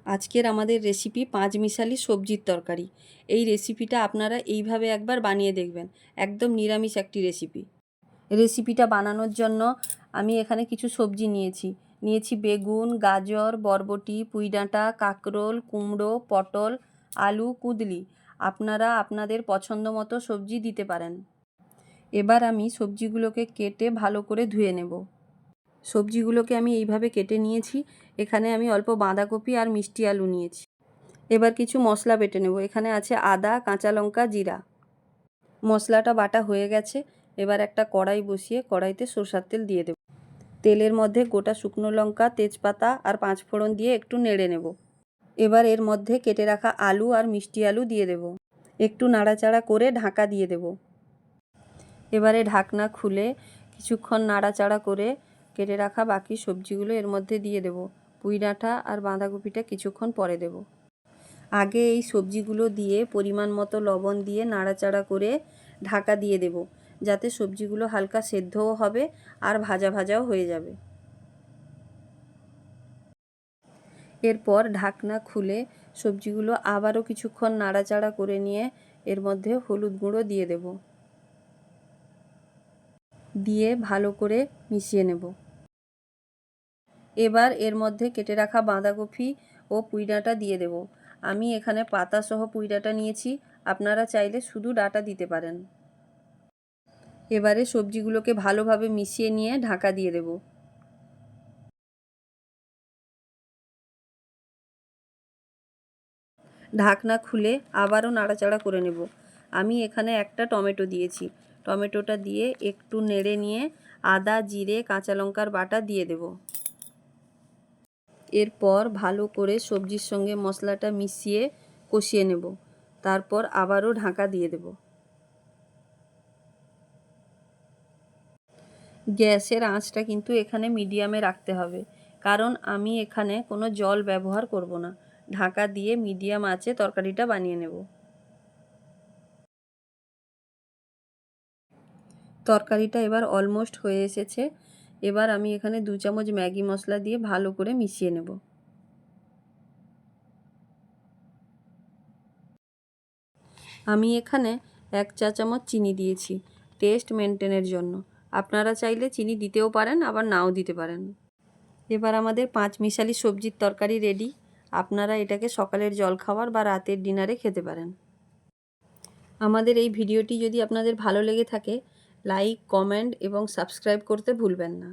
আজকের আমাদের রেসিপি পাঁচমিশালি সবজির তরকারি। এই রেসিপিটা আপনারা এইভাবে একবার বানিয়ে দেখবেন। একদম নিরামিষ একটি রেসিপি। রেসিপিটা বানানোর জন্য আমি এখানে কিছু সবজি নিয়েছি বেগুন, গাজর, বরবটি, পুঁইডাঁটা, কাঁকরোল, কুমড়ো, পটল, আলু, কুঁদলি। আপনারা আপনাদের পছন্দ মতো সবজি দিতে পারেন। এবার আমি সবজিগুলোকে কেটে ভালো করে ধুয়ে নেব। সবজিগুলোকে আমি এইভাবে কেটে নিয়েছি। এখানে আমি অল্প বাঁধাকপি আর মিষ্টি আলু নিয়েছি। এবার কিছু মশলা বেটে নেব। এখানে আছে আদা, কাঁচা লঙ্কা, জিরা। মশলাটা বাটা হয়ে গেছে। এবার একটা কড়াই বসিয়ে কড়াইতে সরষের তেল দিয়ে দেব। তেলের মধ্যে গোটা শুকনো লঙ্কা, তেজপাতা আর পাঁচফোড়ন দিয়ে একটু নেড়ে নেব। এবার এর মধ্যে কেটে রাখা আলু আর মিষ্টি আলু দিয়ে দেব। একটু নাড়াচাড়া করে ঢাকা দিয়ে দেব। এবারে ঢাকনা খুলে কিছুক্ষণ নাড়াচাড়া করে কেটে রাখা বাকি সবজিগুলো এর মধ্যে দিয়ে দেব। পুঁইডাঁটা আর বাঁধাকপিটা কিছুক্ষণ পরে দেব। আগে এই সবজিগুলো দিয়ে পরিমাণ মতো লবণ দিয়ে নাড়াচাড়া করে ঢাকা দিয়ে দেব, যাতে সবজিগুলো হালকা সেদ্ধও হবে আর ভাজা ভাজাও হয়ে যাবে। এরপর ঢাকনা খুলে সবজিগুলো আবারও কিছুক্ষণ নাড়াচাড়া করে নিয়ে এর মধ্যে হলুদ গুঁড়ো দিয়ে দেব। দিয়ে ভালো করে মিশিয়ে নেব। এবার এর মধ্যে কেটে রাখা বাঁধাকপি ও পুঁইডাঁটা দিয়ে দেব। আমি এখানে পাতাসহ পুঁইডাঁটা নিয়েছি, আপনারা চাইলে শুধু ডাঁটা দিতে পারেন। এবারে সবজিগুলোকে ভালোভাবে মিশিয়ে নিয়ে ঢাকা দিয়ে দেব। ঢাকনা খুলে আবারও নাড়াচাড়া করে নেব। আমি এখানে একটা টমেটো দিয়েছি। টমেটোটা দিয়ে একটু নেড়ে নিয়ে আদা, জিরে, কাঁচা লঙ্কার বাটা দিয়ে দেব। এরপর ভালো করে সবজির সঙ্গে মশলাটা মিশিয়ে কষিয়ে নেব। তারপর আবারও ঢাকা দিয়ে দেব। গ্যাসের আঁচটা কিন্তু এখানে মিডিয়ামে রাখতে হবে, কারণ আমি এখানে কোনো জল ব্যবহার করব না। ঢাকা দিয়ে মিডিয়াম আঁচে তরকারিটা বানিয়ে নেব। তরকারিটা এবার অলমোস্ট হয়ে এসেছে। এবার আমি এখানে 2 চামচ ম্যাগি মশলা দিয়ে ভালো করে মিশিয়ে নেব। আমি এখানে 1 চা চামচ চিনি দিয়েছি টেস্ট মেনটেনের জন্য। আপনারা চাইলে চিনি দিতেও পারেন, আবার নাও দিতে পারেন। এবার আমাদের পাঁচমিশালি সবজির তরকারি রেডি। আপনারা এটাকে সকালের জলখাবার বা রাতের ডিনারে খেতে পারেন। আমাদের এই ভিডিওটি যদি আপনাদের ভালো লেগে থাকে, লাইক, কমেন্ট এবং সাবস্ক্রাইব করতে ভুলবেন না।